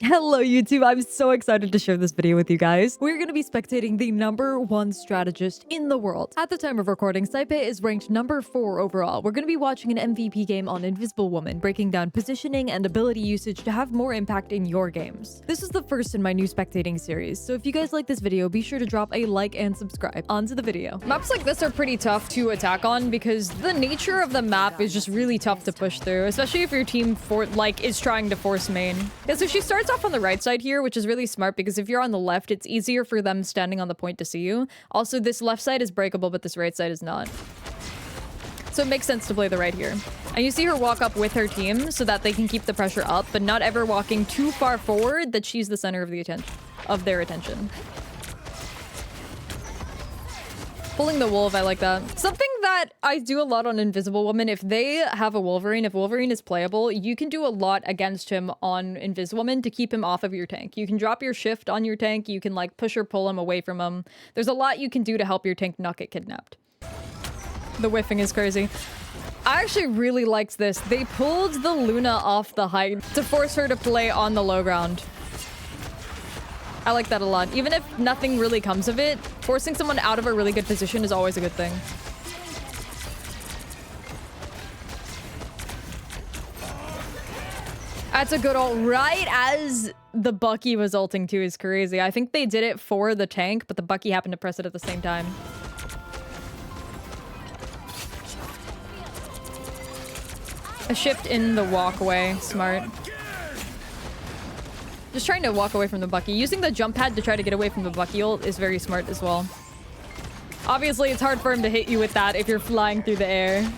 Hello YouTube, I'm so excited to share this video with you guys. We're going to be spectating the #1 strategist in the world. At the time of recording, Saipe is ranked #4 overall. We're going to be watching an MVP game on Invisible Woman, breaking down positioning and ability usage to have more impact in your games. This is the first in my new spectating series, so if you guys like this video, be sure to drop a like and subscribe. On to the video. Maps like this are pretty tough to attack on because the nature of the map is just really tough to push through, especially if your team is trying to force main. Yeah, so she starts off on the right side here, which is really smart because if you're on the left, it's easier for them standing on the point to see you. Also, this left side is breakable, but this right side is not. So it makes sense to play the right here. And you see her walk up with her team so that they can keep the pressure up, but not ever walking too far forward that she's the center of their attention. Pulling the wolf, I like that. Something that I do a lot on Invisible Woman, if they have a Wolverine, if Wolverine is playable, you can do a lot against him on Invisible Woman to keep him off of your tank. You can drop your shift on your tank, you can like push or pull him away from him. There's a lot you can do to help your tank not get kidnapped. The whiffing is crazy. I actually really liked this. They pulled the Luna off the height to force her to play on the low ground. I like that a lot. Even if nothing really comes of it, forcing someone out of a really good position is always a good thing. That's a good ult right as the Bucky was ulting too is crazy. I think they did it for the tank, but the Bucky happened to press it at the same time. A shift in the walkway. Smart. Just trying to walk away from the Bucky. Using the jump pad to try to get away from the Bucky ult is very smart as well. Obviously, it's hard for him to hit you with that if you're flying through the air.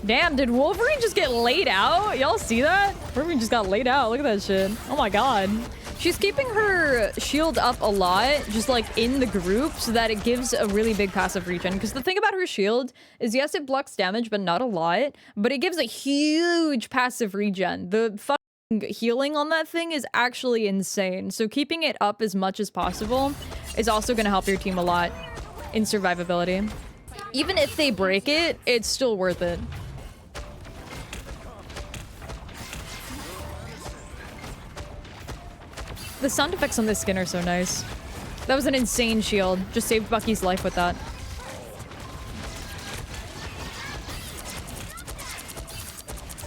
Damn, did Wolverine just get laid out? Y'all see that? Wolverine just got laid out. Look at that shit. Oh my god. She's keeping her shield up a lot, just like in the group, so that it gives a really big passive regen. Because the thing about her shield is, yes, it blocks damage, but not a lot. But it gives a huge passive regen. The fucking healing on that thing is actually insane. So keeping it up as much as possible is also going to help your team a lot in survivability. Even if they break it, it's still worth it. The sound effects on this skin are so nice. That was an insane shield. Just saved Bucky's life with that.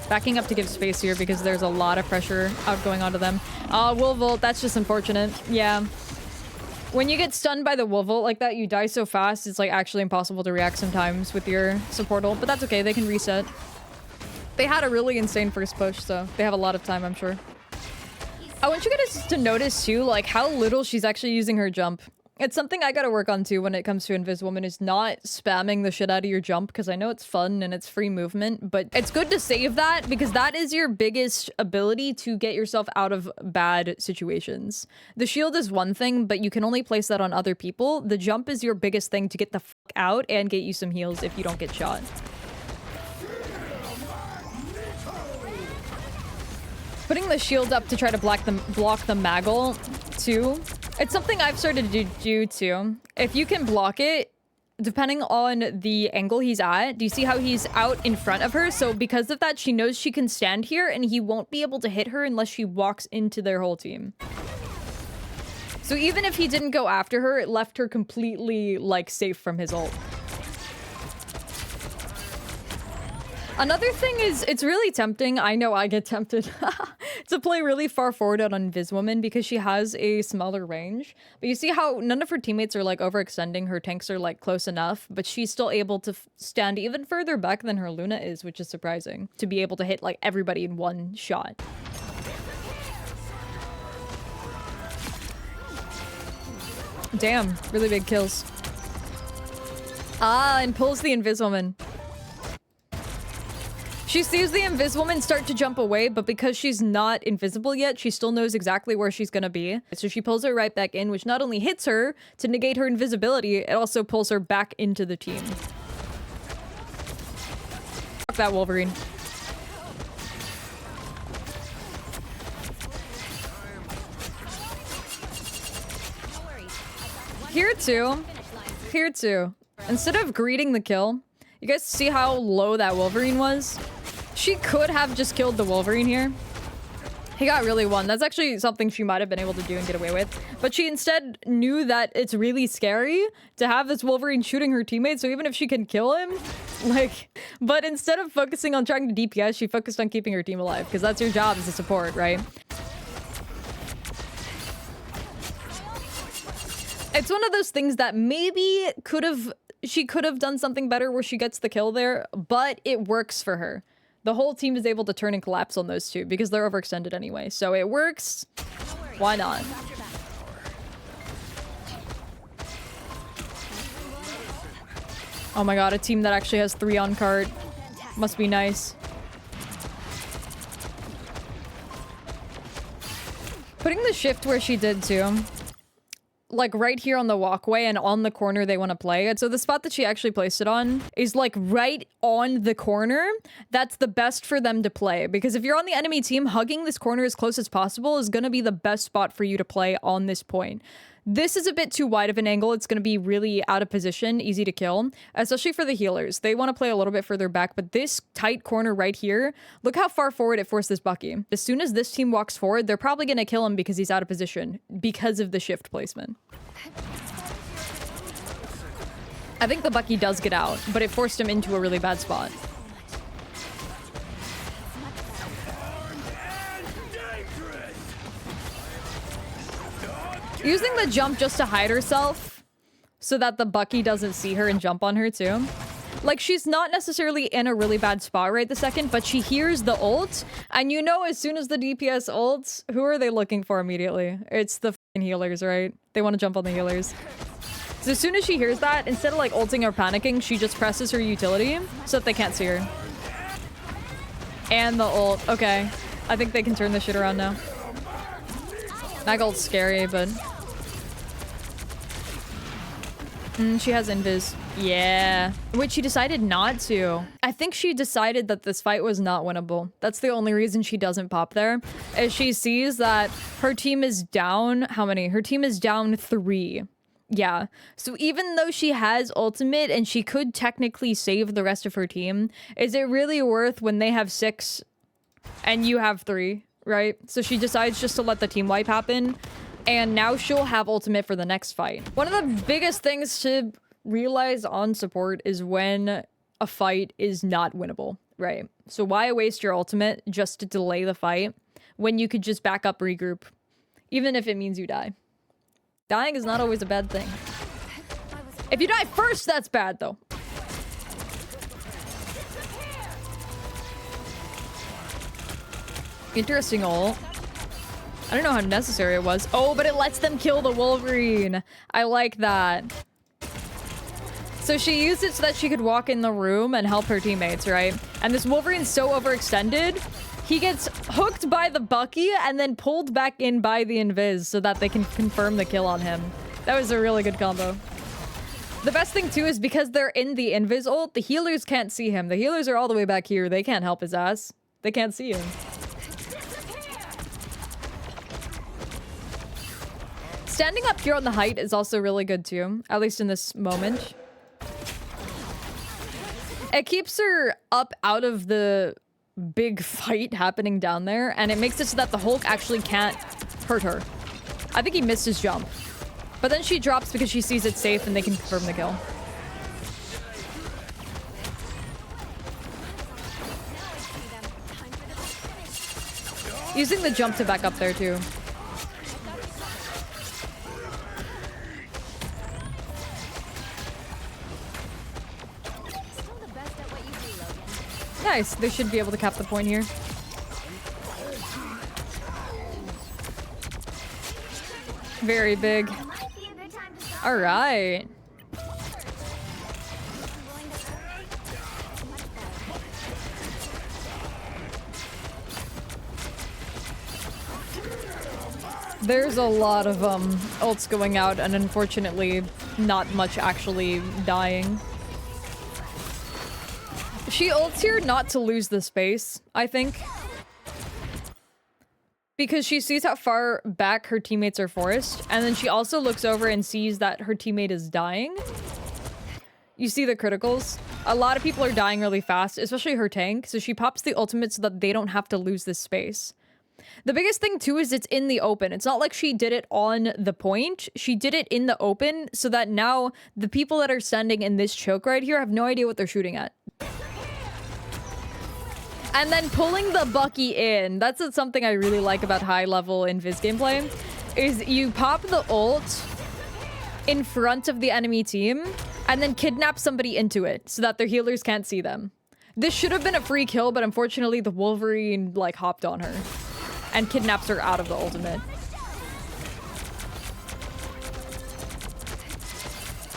Backing up to give space here because there's a lot of pressure going onto them. Wolvolt, that's just unfortunate. Yeah. When you get stunned by the Wolvolt like that, you die so fast, it's like actually impossible to react sometimes with your support ult. But that's okay, they can reset. They had a really insane first push, so they have a lot of time, I'm sure. I want you guys to notice too, like how little she's actually using her jump. It's something I gotta work on too when it comes to Invisible Woman, is not spamming the shit out of your jump, because I know it's fun and it's free movement, but it's good to save that because that is your biggest ability to get yourself out of bad situations. The shield is one thing, but you can only place that on other people. The jump is your biggest thing to get the fuck out and get you some heals if you don't get shot. Putting the shield up to try to block the Maggle too. It's something I've started to do too. If you can block it, depending on the angle he's at, do you see how he's out in front of her? So because of that, she knows she can stand here and he won't be able to hit her unless she walks into their whole team. So even if he didn't go after her, it left her completely like safe from his ult. Another thing is, it's really tempting, I know I get tempted, to play really far forward out on Invis Woman because she has a smaller range. But you see how none of her teammates are like overextending, her tanks are like close enough, but she's still able to stand even further back than her Luna is, which is surprising, to be able to hit like everybody in one shot. Damn, really big kills. Ah, and pulls the Invis Woman. She sees the Invisible Woman start to jump away, but because she's not invisible yet, she still knows exactly where she's gonna be. So she pulls her right back in, which not only hits her to negate her invisibility, it also pulls her back into the team. Fuck that Wolverine. Here too. Instead of greeting the kill, you guys see how low that Wolverine was? She could have just killed the Wolverine here. He got really won. That's actually something she might have been able to do and get away with. But she instead knew that it's really scary to have this Wolverine shooting her teammate. So even if she can kill him, like... But instead of focusing on trying to DPS, she focused on keeping her team alive. Because that's your job as a support, right? It's one of those things that maybe she could have done something better where she gets the kill there. But it works for her. The whole team is able to turn and collapse on those two because they're overextended anyway. So it works. Why not? Oh my god, a team that actually has 3 on cart. Must be nice. Putting the shift where she did too. Like right here on the walkway and on the corner they want to play. So the spot that she actually placed it on is like right on the corner. That's the best for them to play. Because if you're on the enemy team, hugging this corner as close as possible is going to be the best spot for you to play on this point. This is a bit too wide of an angle. It's going to be really out of position, easy to kill, especially for the healers. They want to play a little bit further back, but this tight corner right here, look how far forward it forced this Bucky. As soon as this team walks forward, they're probably going to kill him because he's out of position because of the shift placement. I think the Bucky does get out, but it forced him into a really bad spot. Using the jump just to hide herself so that the Bucky doesn't see her and jump on her too. Like, she's not necessarily in a really bad spot right this second, but she hears the ult. And you know, as soon as the DPS ults, who are they looking for immediately? It's the f***ing healers, right? They want to jump on the healers. So as soon as she hears that, instead of like ulting or panicking, she just presses her utility so that they can't see her. And the ult. Okay. I think they can turn this shit around now. That ult's scary, but... she has invis. Yeah. Which she decided not to. I think she decided that this fight was not winnable. That's the only reason she doesn't pop there. Is she sees that her team is down... How many? Her team is down 3. Yeah. So even though she has ultimate and she could technically save the rest of her team, is it really worth when they have 6 and you have 3, right? So she decides just to let the team wipe happen. And now she'll have ultimate for the next fight. One of the biggest things to realize on support is when a fight is not winnable, right? So why waste your ultimate just to delay the fight when you could just back up, regroup, even if it means you die? Dying is not always a bad thing. If you die first, that's bad though. Interesting ult. I don't know how necessary it was. Oh, but it lets them kill the Wolverine. I like that. So she used it so that she could walk in the room and help her teammates, right? And this Wolverine's so overextended, he gets hooked by the Bucky and then pulled back in by the invis so that they can confirm the kill on him. That was a really good combo. The best thing too is because they're in the invis ult, the healers can't see him. The healers are all the way back here. They can't help his ass. They can't see him. Standing up here on the height is also really good too, at least in this moment. It keeps her up out of the big fight happening down there, and it makes it so that the Hulk actually can't hurt her. I think he missed his jump. But then she drops because she sees it's safe and they can confirm the kill. Using the jump to back up there too. Nice. They should be able to cap the point here. Very big. All right. There's a lot of ults going out and unfortunately not much actually dying. She ults here not to lose the space, I think. Because she sees how far back her teammates are forced, and then she also looks over and sees that her teammate is dying. You see the criticals? A lot of people are dying really fast, especially her tank, so she pops the ultimate so that they don't have to lose this space. The biggest thing too is it's in the open. It's not like she did it on the point. She did it in the open so that now the people that are standing in this choke right here have no idea what they're shooting at. And then pulling the Bucky in. That's something I really like about high level Invis gameplay, is you pop the ult in front of the enemy team and then kidnap somebody into it so that their healers can't see them. This should have been a free kill, but unfortunately the Wolverine like hopped on her and kidnaps her out of the ultimate.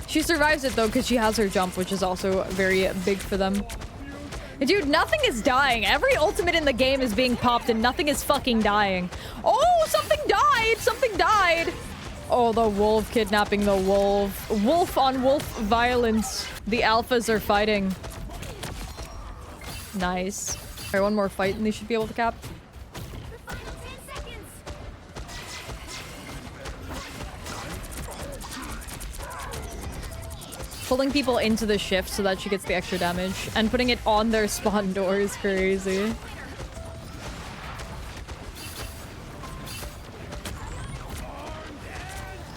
She survives it though because she has her jump, which is also very big for them. Dude, nothing is dying. Every ultimate in the game is being popped and nothing is fucking dying. Oh, something died! Something died! Oh, the wolf kidnapping the wolf. Wolf on wolf violence. The alphas are fighting. Nice. Alright, one more fight and they should be able to cap. Pulling people into the shift so that she gets the extra damage. And putting it on their spawn door is crazy.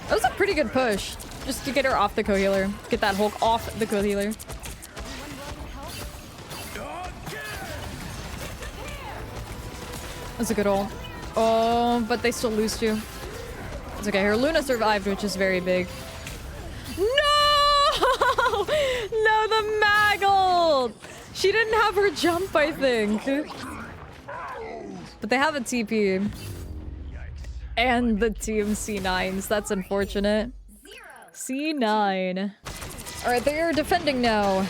That was a pretty good push. Just to get her off the co-healer. Get that Hulk off the co-healer. That's a good ult. Oh, but they still lose too. It's okay. Her Luna survived, which is very big. No! No, the mag ult! She didn't have her jump, I think. But they have a TP. And the team C9s. That's unfortunate. C9. Alright, they are defending now.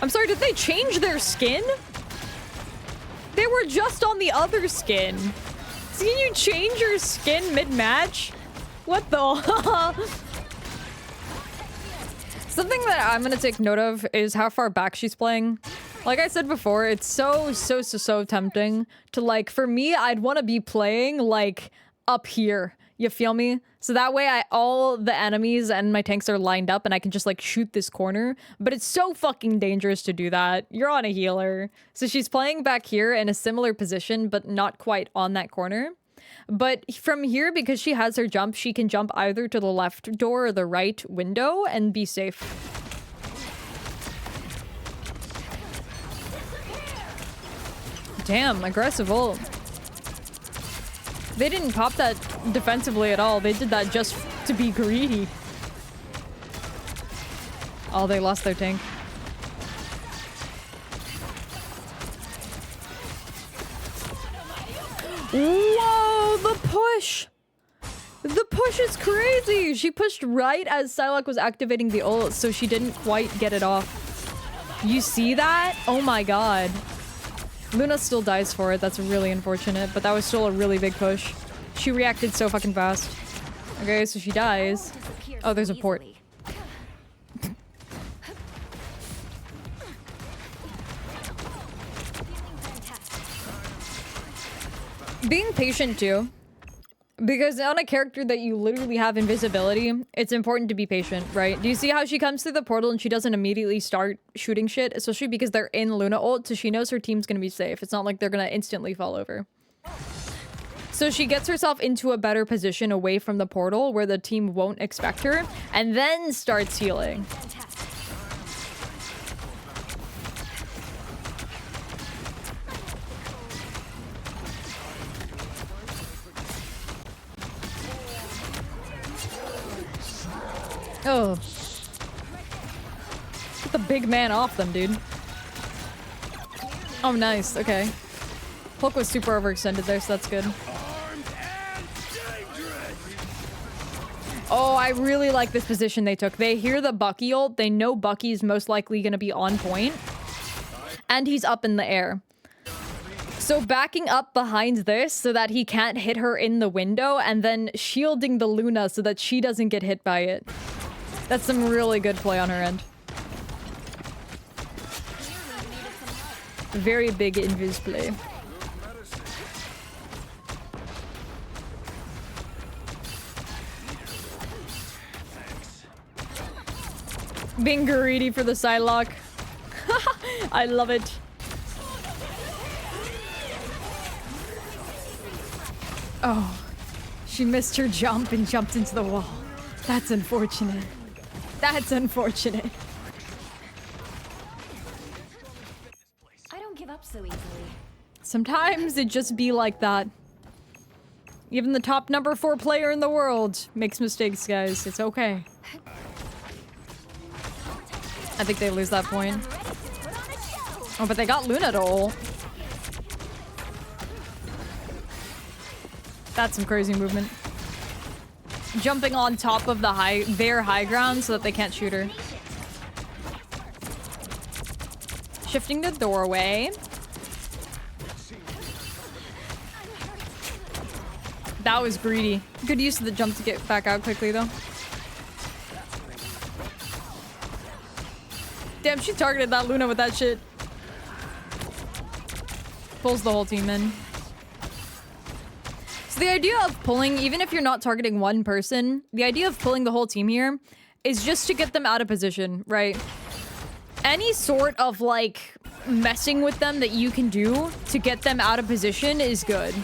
I'm sorry, did they change their skin? They were just on the other skin. So can you change your skin mid-match? What the? Something that I'm gonna take note of is how far back she's playing. Like I said before, it's so tempting to, like, for me, I'd want to be playing like up here. You feel me? So that way all the enemies and my tanks are lined up and I can just like shoot this corner. But it's so fucking dangerous to do that. You're on a healer. So she's playing back here in a similar position, but not quite on that corner. But from here, because she has her jump, she can jump either to the left door or the right window and be safe. Damn, aggressive ult. They didn't pop that defensively at all. They did that just to be greedy. Oh, they lost their tank. Whoa, the push! The push is crazy! She pushed right as Psylocke was activating the ult, so she didn't quite get it off. You see that? Oh my god. Luna still dies for it. That's really unfortunate, but that was still a really big push. She reacted so fucking fast. Okay, so she dies. Oh, there's a port. Being patient too. Because on a character that you literally have invisibility, it's important to be patient, right? Do you see how she comes through the portal and she doesn't immediately start shooting shit? Especially because they're in Luna ult, so she knows her team's gonna be safe. It's not like they're gonna instantly fall over. So she gets herself into a better position away from the portal where the team won't expect her, and then starts healing. Oh. Get the big man off them, dude. Oh, nice. Okay. Hulk was super overextended there, so that's good. Oh, I really like this position they took. They hear the Bucky ult. They know Bucky's most likely going to be on point. And he's up in the air. So backing up behind this so that he can't hit her in the window, and then shielding the Luna so that she doesn't get hit by it. That's some really good play on her end. Very big invis play. Being greedy for the Psylocke. I love it. Oh, she missed her jump and jumped into the wall. That's unfortunate. That's unfortunate. I don't give up so easily. Sometimes it just be like that. Even the top number 4 player in the world makes mistakes, guys. It's okay. I think they lose that point. Oh, but they got Luna to ult. That's some crazy movement. Jumping on top of their high ground so that they can't shoot her. Shifting the doorway. That was greedy. Good use of the jump to get back out quickly, though. Damn, she targeted that Luna with that shit. Pulls the whole team in. So the idea of pulling, even if you're not targeting one person, the idea of pulling the whole team here is just to get them out of position, right? Any sort of, like, messing with them that you can do to get them out of position is good.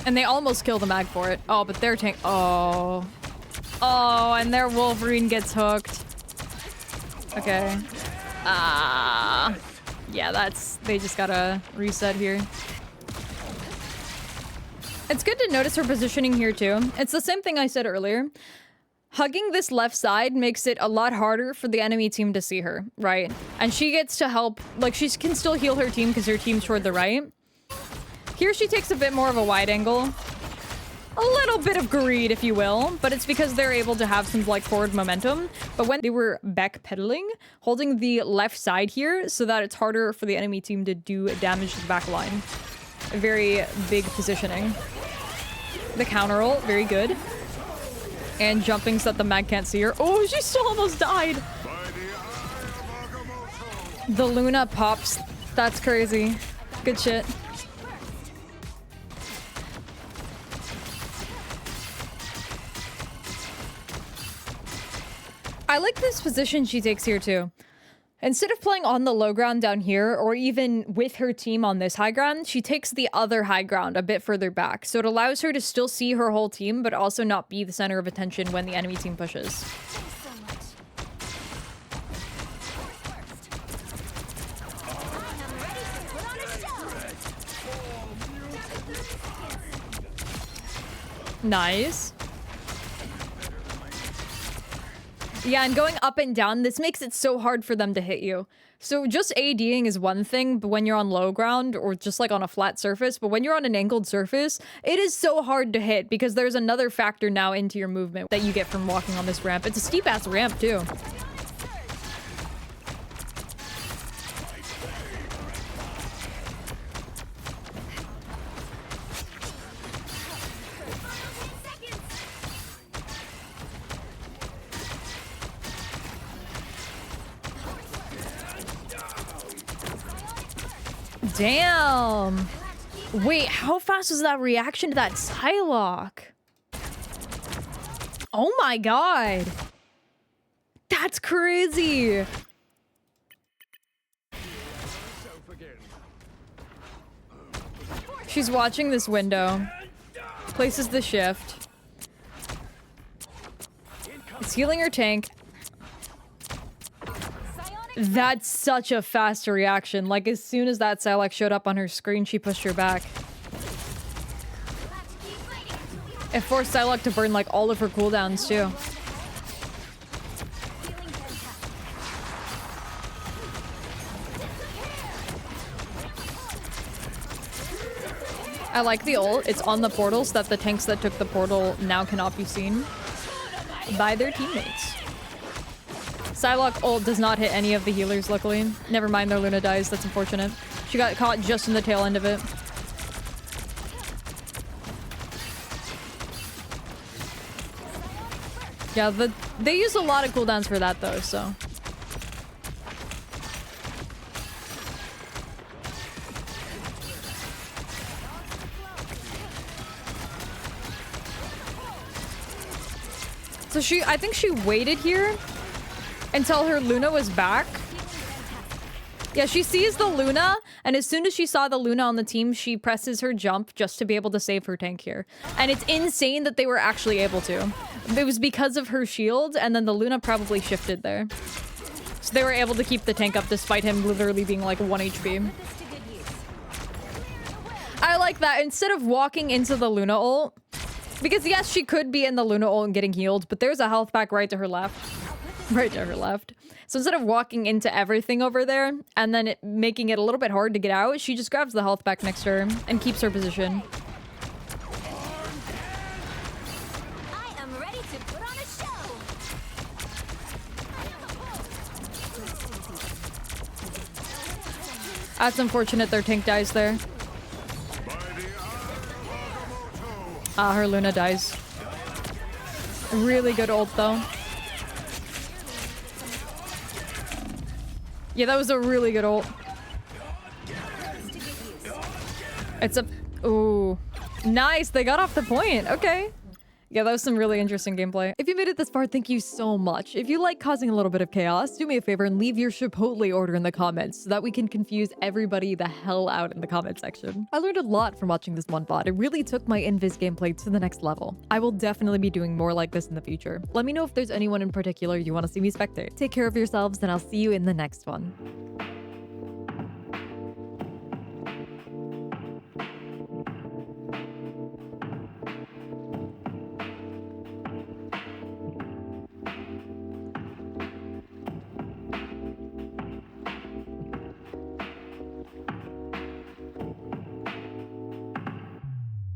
And they almost kill the mag for it. Oh, but their tank... Oh. Oh, and their Wolverine gets hooked. Okay. Yeah, that's... They just gotta reset here. It's good to notice her positioning here, too. It's the same thing I said earlier. Hugging this left side makes it a lot harder for the enemy team to see her, right? And she gets to help... Like, she can still heal her team because her team's toward the right. Here she takes a bit more of a wide angle. A little bit of greed, if you will, but it's because they're able to have some, like, forward momentum. But when they were backpedaling, holding the left side here so that it's harder for the enemy team to do damage to the back line. A very big positioning. The counter ult, very good. And jumping so that the mag can't see her. Oh, she still almost died. The Luna pops. That's crazy. Good shit. I like this position she takes here too. Instead of playing on the low ground down here, or even with her team on this high ground, she takes the other high ground a bit further back. So it allows her to still see her whole team, but also not be the center of attention when the enemy team pushes. Nice. Yeah, and going up and down, this makes it so hard for them to hit you. So just ADing is one thing, but when you're on low ground or just like on a flat surface, but when you're on an angled surface, it is so hard to hit because there's another factor now into your movement that you get from walking on this ramp. It's a steep ass ramp too. Damn. Wait, how fast was that reaction to that Psylocke? Oh my god. That's crazy. She's watching this window. Places the shift. It's healing her tank. That's such a fast reaction. Like, as soon as that Psylocke showed up on her screen, she pushed her back. It forced Psylocke to burn, like, all of her cooldowns, too. I like the ult. It's on the portal so that the tanks that took the portal now cannot be seen by their teammates. Psylocke ult does not hit any of the healers, luckily. Never mind, their Luna dies. That's unfortunate. She got caught just in the tail end of it. Yeah, they use a lot of cooldowns for that, though, so... So I think she waited here until her Luna was back. Yeah, she sees the Luna, and as soon as she saw the Luna on the team, she presses her jump just to be able to save her tank here. And it's insane that they were actually able to. It was because of her shield, and then the Luna probably shifted there. So they were able to keep the tank up despite him literally being like 1 HP. I like that. Instead of walking into the Luna ult, because yes, she could be in the Luna ult and getting healed, but there's a health pack right to her left. Right to her left. So instead of walking into everything over there and then making it a little bit hard to get out, she just grabs the health pack next to her and keeps her position. I am ready to put on a show. That's unfortunate their tank dies there. Ah, her Luna dies. Really good ult though. Yeah, that was a really good ult. It's a... Ooh. Nice, they got off the point. Okay. Yeah, that was some really interesting gameplay. If you made it this far, thank you so much. If you like causing a little bit of chaos, do me a favor and leave your Chipotle order in the comments so that we can confuse everybody the hell out in the comment section. I learned a lot from watching this one VOD. It really took my Invis gameplay to the next level. I will definitely be doing more like this in the future. Let me know if there's anyone in particular you want to see me spectate. Take care of yourselves, and I'll see you in the next one.